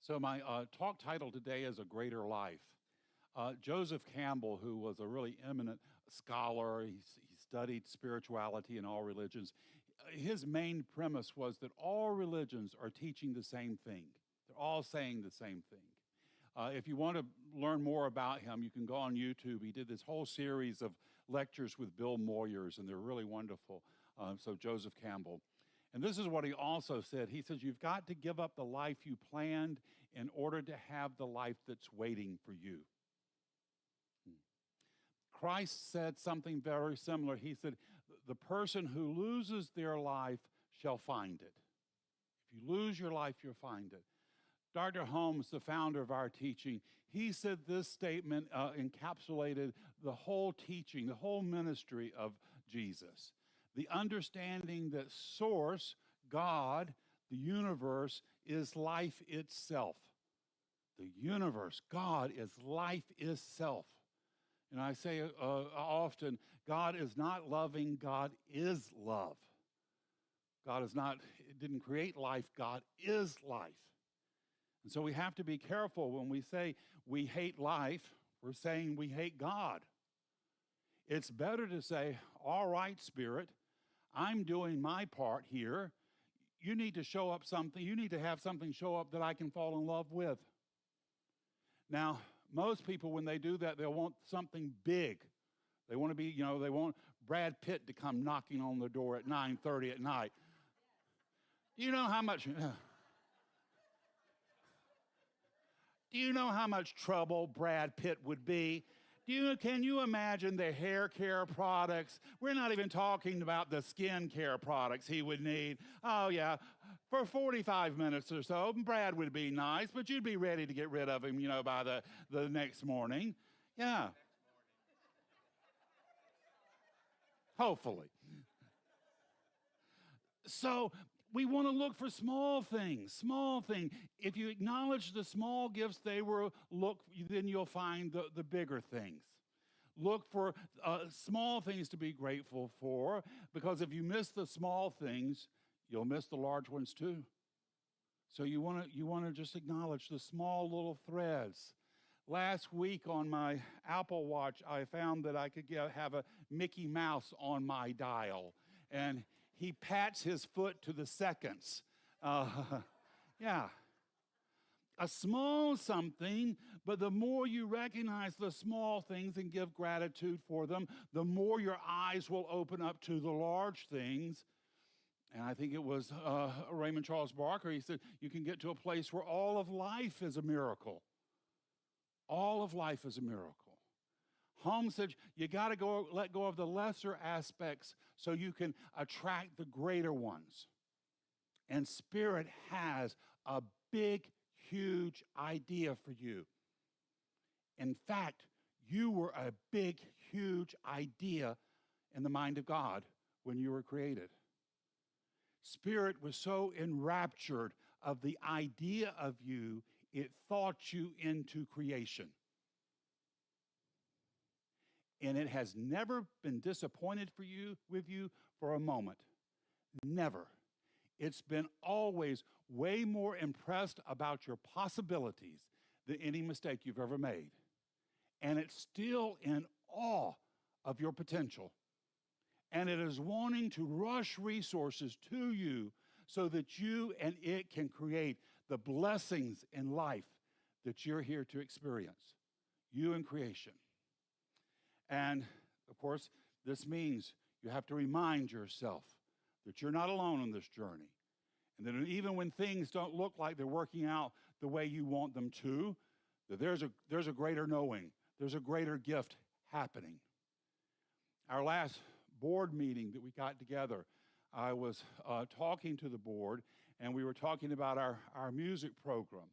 So my talk title today is A Greater Life. Joseph Campbell, who was a really eminent scholar, he studied spirituality in all religions. His main premise was that all religions are teaching the same thing. They're all saying the same thing. If you want to learn more about him, you can go on YouTube. He did this whole series of lectures with Bill Moyers, and they're really wonderful. So Joseph Campbell. And this is what he also said. He says, you've got to give up the life you planned in order to have the life that's waiting for you. Christ said something very similar. He said, the person who loses their life shall find it. If you lose your life, you'll find it. Dr. Holmes, the founder of our teaching, he said this statement encapsulated the whole teaching, the whole ministry of Jesus. The understanding that source, God, the universe, is life itself. The universe, God, is life itself. And I say often, God is not loving, God is love. God is not, it didn't create life, God is life. And so we have to be careful when we say we hate life, we're saying we hate God. It's better to say, all right, Spirit, I'm doing my part here. You need to show up something, you need to have something show up that I can fall in love with. Now, most people, when they do that, they'll want something big. They want to be, they want Brad Pitt to come knocking on the door at 9:30 at night. Do you know how much... Do you know how much trouble Brad Pitt would be? Can you imagine the hair care products? We're not even talking about the skin care products he would need. Oh, yeah, for 45 minutes or so, Brad would be nice, but you'd be ready to get rid of him, by the next morning. Yeah. Hopefully. So we want to look for small things. If you acknowledge the small gifts, then you'll find the bigger things. Look for small things to be grateful for, because if you miss the small things, you'll miss the large ones too. So you want to just acknowledge the small little threads. Last week on my Apple Watch, I found that I could have a Mickey Mouse on my dial, and he pats his foot to the seconds. Yeah. A small something, but the more you recognize the small things and give gratitude for them, the more your eyes will open up to the large things. And I think it was Raymond Charles Barker, he said, you can get to a place where all of life is a miracle. All of life is a miracle. Holmes said, you got to let go of the lesser aspects so you can attract the greater ones. And Spirit has a big, huge idea for you. In fact, you were a big, huge idea in the mind of God when you were created. Spirit was so enraptured of the idea of you, it thought you into creation. And it has never been disappointed with you for a moment. Never. It's been always way more impressed about your possibilities than any mistake you've ever made. And it's still in awe of your potential. And it is wanting to rush resources to you so that you and it can create the blessings in life that you're here to experience. You and creation. And, of course, this means you have to remind yourself that you're not alone on this journey. And that even when things don't look like they're working out the way you want them to, that there's a greater knowing. There's a greater gift happening. Our last board meeting that we got together, I was talking to the board, and we were talking about our music program.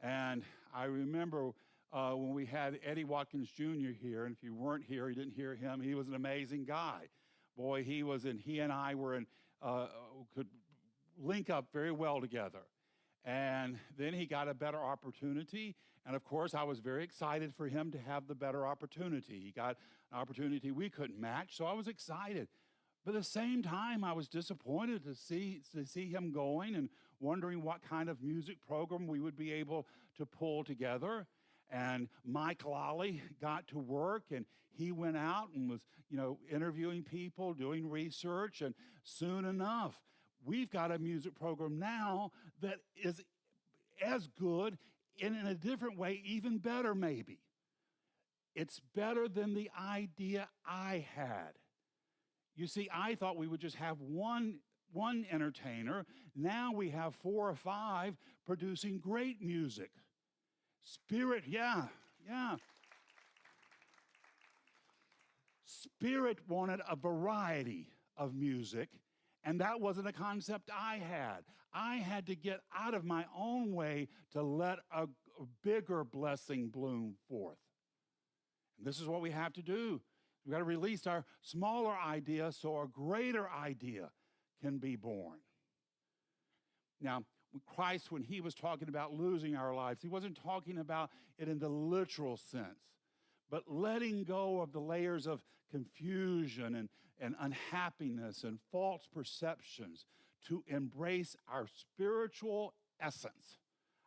And I remember when we had Eddie Watkins Jr. here, and if you weren't here, you didn't hear him, he was an amazing guy. Boy, he and I could link up very well together. And then he got a better opportunity. And of course, I was very excited for him to have the better opportunity. He got an opportunity we couldn't match, so I was excited. But at the same time, I was disappointed to see him going and wondering what kind of music program we would be able to pull together. And Mike Lally got to work, and he went out and was, interviewing people, doing research, and soon enough, we've got a music program now that is as good and in a different way, even better maybe. It's better than the idea I had. You see, I thought we would just have one entertainer. Now we have 4 or 5 producing great music. Spirit, yeah. Spirit wanted a variety of music, and that wasn't a concept I had. I had to get out of my own way to let a bigger blessing bloom forth. And this is what we have to do. We've got to release our smaller idea so a greater idea can be born. Now, Christ, when he was talking about losing our lives, he wasn't talking about it in the literal sense, but letting go of the layers of confusion and unhappiness and false perceptions to embrace our spiritual essence,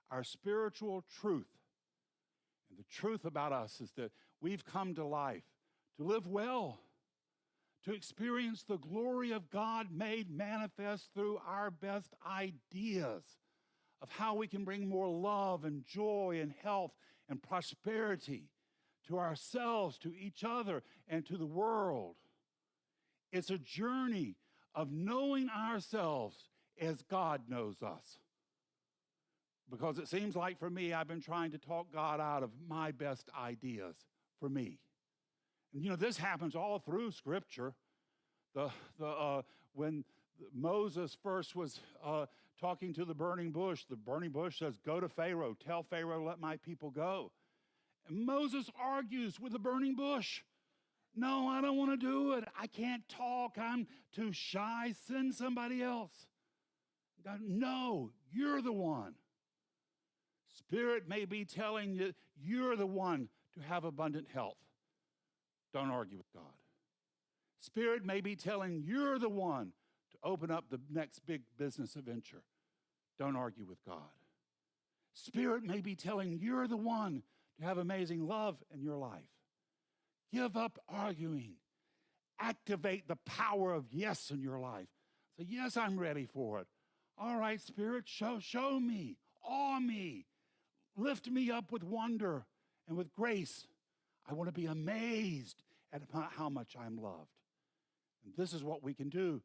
our spiritual truth. And the truth about us is that we've come to life to live well, to experience the glory of God made manifest through our best ideas of how we can bring more love and joy and health and prosperity to ourselves, to each other, and to the world. It's a journey of knowing ourselves as God knows us. Because it seems like for me, I've been trying to talk God out of my best ideas for me. And this happens all through Scripture. When Moses first was talking to the burning bush says, "Go to Pharaoh, tell Pharaoh, let my people go." And Moses argues with the burning bush. "No, I don't want to do it. I can't talk. I'm too shy. Send somebody else." God, "No, you're the one." Spirit may be telling you, you're the one to have abundant health. Don't argue with God. Spirit may be telling you're the one to open up the next big business adventure. Don't argue with God. Spirit may be telling you're the one to have amazing love in your life. Give up arguing. Activate the power of yes in your life. Say, "Yes, I'm ready for it." All right, Spirit, show me, awe me, lift me up with wonder and with grace. I want to be amazed at how much I'm loved. And this is what we can do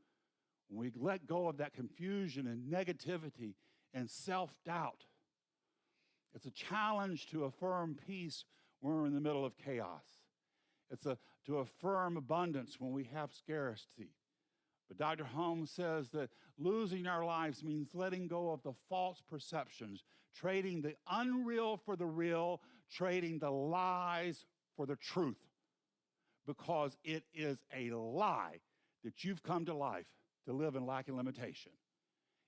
when we let go of that confusion and negativity and self-doubt. It's a challenge to affirm peace when we're in the middle of chaos. It's to affirm abundance when we have scarcity. But Dr. Holmes says that losing our lives means letting go of the false perceptions, trading the unreal for the real, trading the lies for the truth. Because it is a lie that you've come to life to live in lack and limitation.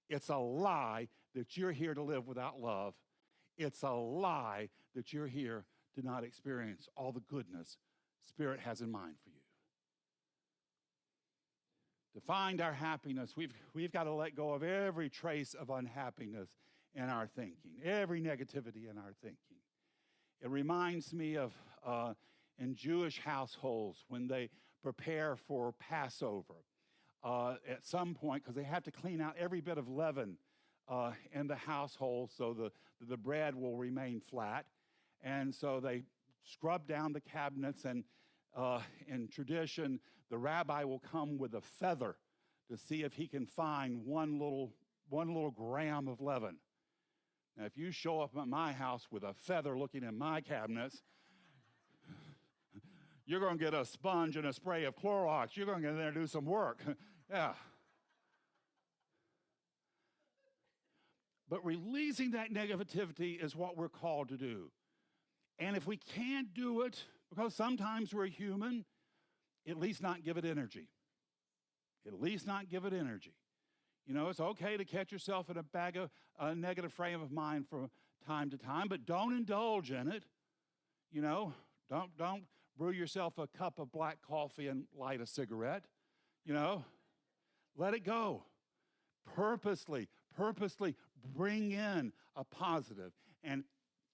It's a lie that you're here to live without love. It's a lie that you're here to not experience all the goodness Spirit has in mind for you. To find our happiness, we've got to let go of every trace of unhappiness in our thinking, every negativity in our thinking. It reminds me of in Jewish households when they prepare for Passover at some point, because they have to clean out every bit of leaven in the household so the bread will remain flat. And so they scrub down the cabinets, and in tradition, the rabbi will come with a feather to see if he can find one little gram of leaven. Now, if you show up at my house with a feather looking in my cabinets, you're going to get a sponge and a spray of Clorox. You're going to get in there and do some work. Yeah. But releasing that negativity is what we're called to do. And if we can't do it, because sometimes we're human, at least not give it energy. At least not give it energy. It's okay to catch yourself in a negative frame of mind from time to time, but don't indulge in it. Don't brew yourself a cup of black coffee and light a cigarette. Let it go. Purposely bring in a positive. And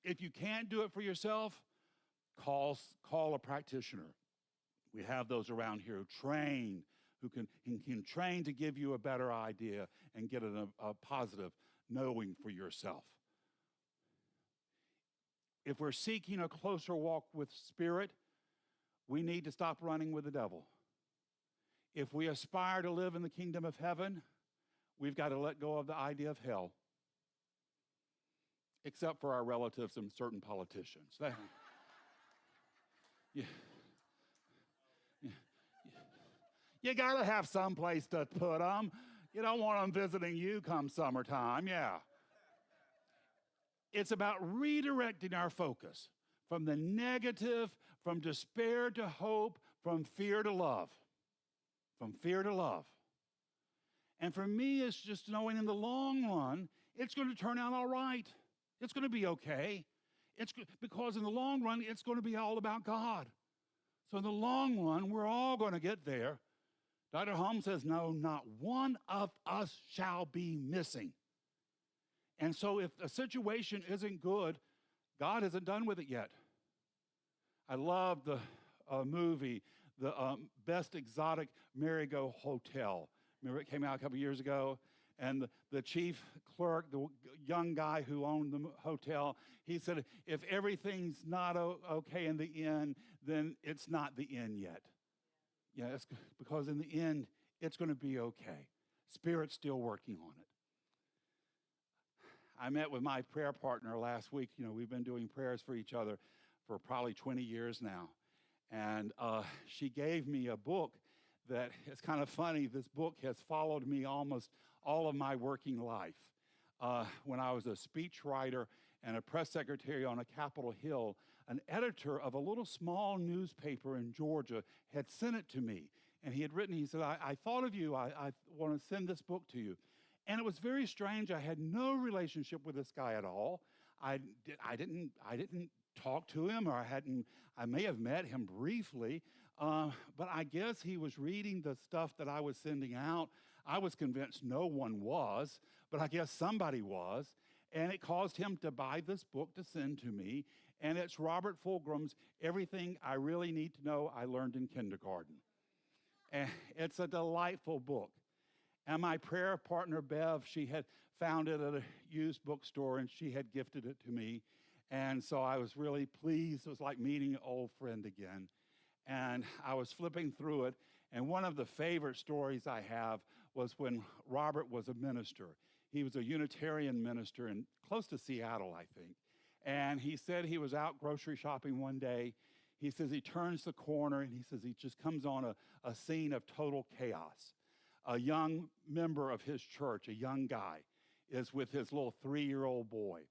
if you can't do it for yourself, call a practitioner. We have those around here who can train to give you a better idea and get a positive knowing for yourself. If we're seeking a closer walk with Spirit, we need to stop running with the devil. If we aspire to live in the kingdom of heaven, we've got to let go of the idea of hell, except for our relatives and certain politicians. You got to have some place to put them. You don't want them visiting you come summertime, yeah. It's about redirecting our focus from the negative, from despair to hope, from fear to love. From fear to love. And for me, it's just knowing in the long run, it's going to turn out all right. It's going to be okay. Because in the long run, it's going to be all about God. So in the long run, we're all going to get there. Dr. Holmes says, no, not one of us shall be missing. And so if a situation isn't good, God isn't done with it yet. I love the movie, the Best Exotic Marigold Hotel. Remember it came out a couple years ago? And the chief clerk, the young guy who owned the hotel, he said, if everything's not okay in the end, then it's not the end yet. Yeah, it's because in the end, it's going to be okay. Spirit's still working on it. I met with my prayer partner last week. You know, we've been doing prayers for each other for probably 20 years now. And she gave me a book that is kind of funny. This book has followed me almost all of my working life. When I was a speech writer and a press secretary on a Capitol Hill, an editor of a little small newspaper in Georgia had sent it to me. And he had written, he said, I thought of you. I want to send this book to you. And it was very strange. I had no relationship with this guy at all. I didn't talk to him, or I may have met him briefly, but I guess he was reading the stuff that I was sending out. I was convinced no one was, but I guess somebody was. And it caused him to buy this book to send to me. And it's Robert Fulghum's Everything I Really Need to Know I Learned in Kindergarten. And it's a delightful book. And my prayer partner, Bev, she had found it at a used bookstore, and she had gifted it to me. And so I was really pleased. It was like meeting an old friend again. And I was flipping through it, and one of the favorite stories I have was when Robert was a minister. He was a Unitarian minister in close to Seattle, I think. And he said he was out grocery shopping one day. He says he turns the corner, and he says he just comes on a scene of total chaos. A young member of his church, a young guy, is with his little 3-year-old boy.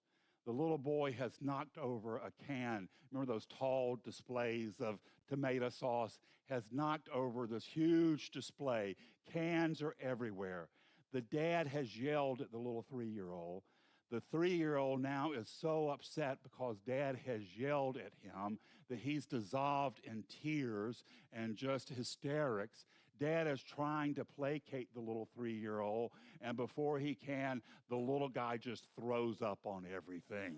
The little boy has knocked over a can. Remember those tall displays of tomato sauce? Has knocked over this huge display. Cans are everywhere. The dad has yelled at the little 3-year-old. The 3-year-old now is so upset because dad has yelled at him that he's dissolved in tears and just hysterics. Dad is trying to placate the little 3-year-old, and before he can, the little guy just throws up on everything.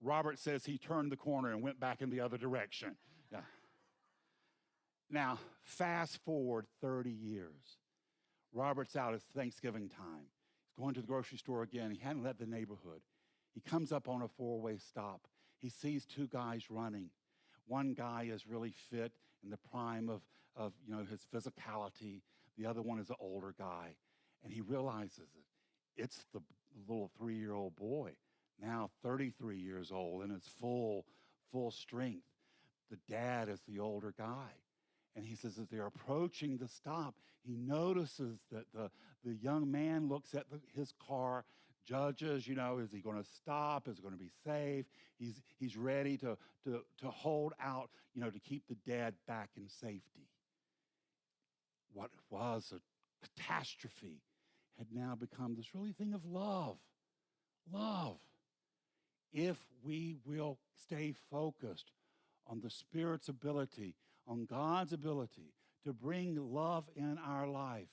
Robert says he turned the corner and went back in the other direction. Yeah. Now, fast forward 30 years. Robert's out at Thanksgiving time. He's going to the grocery store again. He hadn't left the neighborhood. He comes up on a 4-way stop. He sees 2 guys running. One guy is really fit in the prime of his physicality. The other one is an older guy. And he realizes it's the little 3-year-old boy, now 33 years old and is full strength. The dad is the older guy. And he says, as they're approaching the stop, he notices that the young man looks at his car, judges, is he going to stop? Is it going to be safe? He's ready to hold out, to keep the dad back in safety. What was a catastrophe had now become this really thing of love. Love. If we will stay focused on the Spirit's ability, on God's ability to bring love in our life,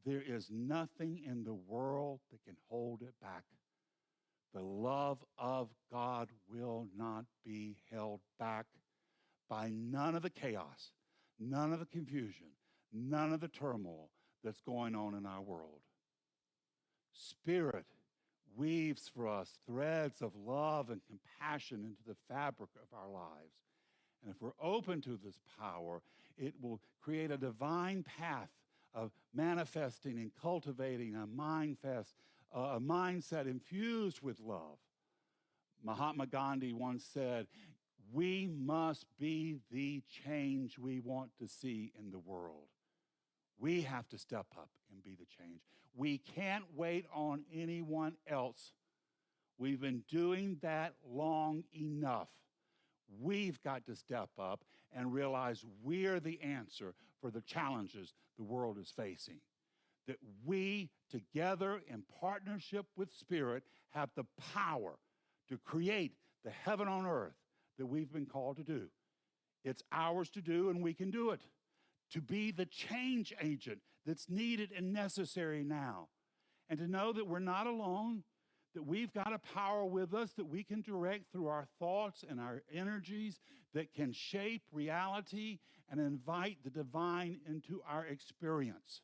There is nothing in the world that can hold it back. The love of God will not be held back by none of the chaos, none of the confusion, none of the turmoil that's going on in our world. Spirit weaves for us threads of love and compassion into the fabric of our lives. And if we're open to this power, it will create a divine path of manifesting and cultivating a mindset infused with love. Mahatma Gandhi once said, "We must be the change we want to see in the world." We have to step up and be the change. We can't wait on anyone else. We've been doing that long enough. We've got to step up and realize we're the answer for the challenges the world is facing. That we, together in partnership with Spirit, have the power to create the heaven on earth that we've been called to do. It's ours to do, and we can do it. To be the change agent that's needed and necessary now. And to know that we're not alone, that we've got a power with us that we can direct through our thoughts and our energies that can shape reality and invite the divine into our experience.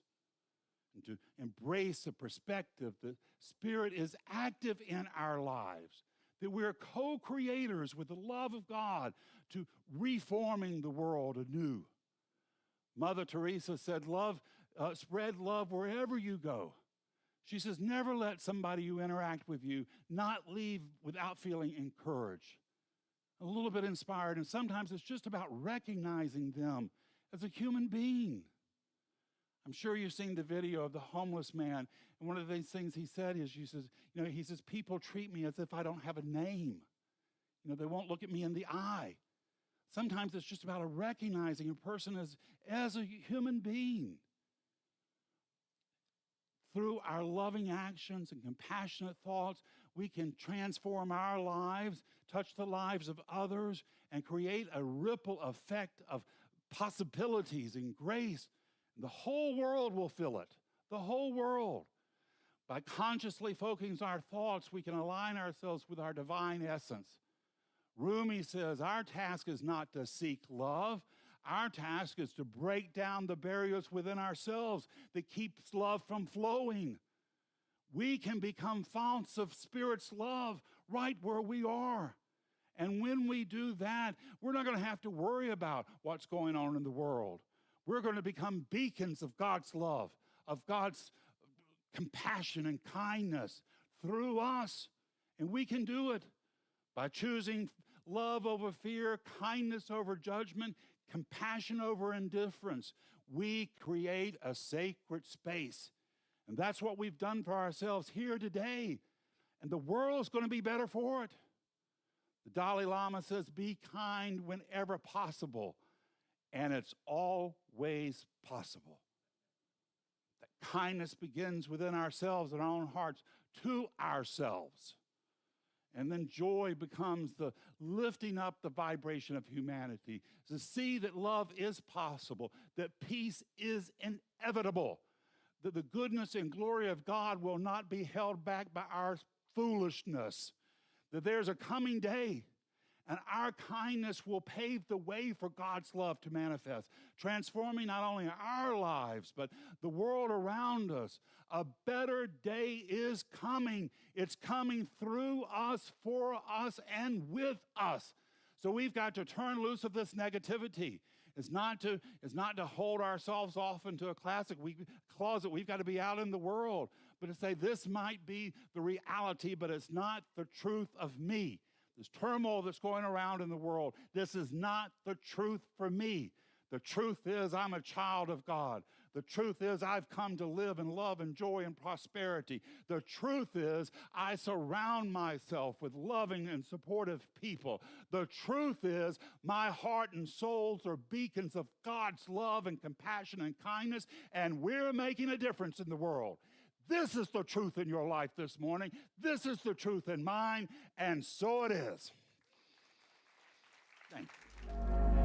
And to embrace the perspective that Spirit is active in our lives, that we're co-creators with the love of God to reforming the world anew. Mother Teresa said, spread love wherever you go. She says, never let somebody you interact with you not leave without feeling encouraged, a little bit inspired. And sometimes it's just about recognizing them as a human being. I'm sure you've seen the video of the homeless man. And one of the things he said is, he says, people treat me as if I don't have a name. They won't look at me in the eye. Sometimes it's just about recognizing a person as a human being. Through our loving actions and compassionate thoughts, we can transform our lives, touch the lives of others, and create a ripple effect of possibilities and grace. The whole world will feel it, the whole world. By consciously focusing our thoughts, we can align ourselves with our divine essence. Rumi says, our task is not to seek love. Our task is to break down the barriers within ourselves that keeps love from flowing. We can become founts of Spirit's love right where we are. And when we do that, we're not going to have to worry about what's going on in the world. We're going to become beacons of God's love, of God's compassion and kindness through us. And we can do it by choosing love over fear, kindness over judgment, compassion over indifference. We create a sacred space. And that's what we've done for ourselves here today. And the world's going to be better for it. The Dalai Lama says, be kind whenever possible. And it's always possible. That kindness begins within ourselves and our own hearts to ourselves. And then joy becomes the lifting up the vibration of humanity, to see that love is possible, that peace is inevitable, that the goodness and glory of God will not be held back by our foolishness, that there's a coming day, and our kindness will pave the way for God's love to manifest, transforming not only our lives, but the world around us. A better day is coming. It's coming through us, for us, and with us. So we've got to turn loose of this negativity. It's not to hold ourselves off into a closet. We've got to be out in the world. But to say this might be the reality, but it's not the truth of me. This turmoil that's going around in the world, this is not the truth for me. The truth is I'm a child of God. The truth is I've come to live in love and joy and prosperity. The truth is I surround myself with loving and supportive people. The truth is my heart and souls are beacons of God's love and compassion and kindness, and we're making a difference in the world. This is the truth in your life this morning. This is the truth in mine, and so it is. Thank you.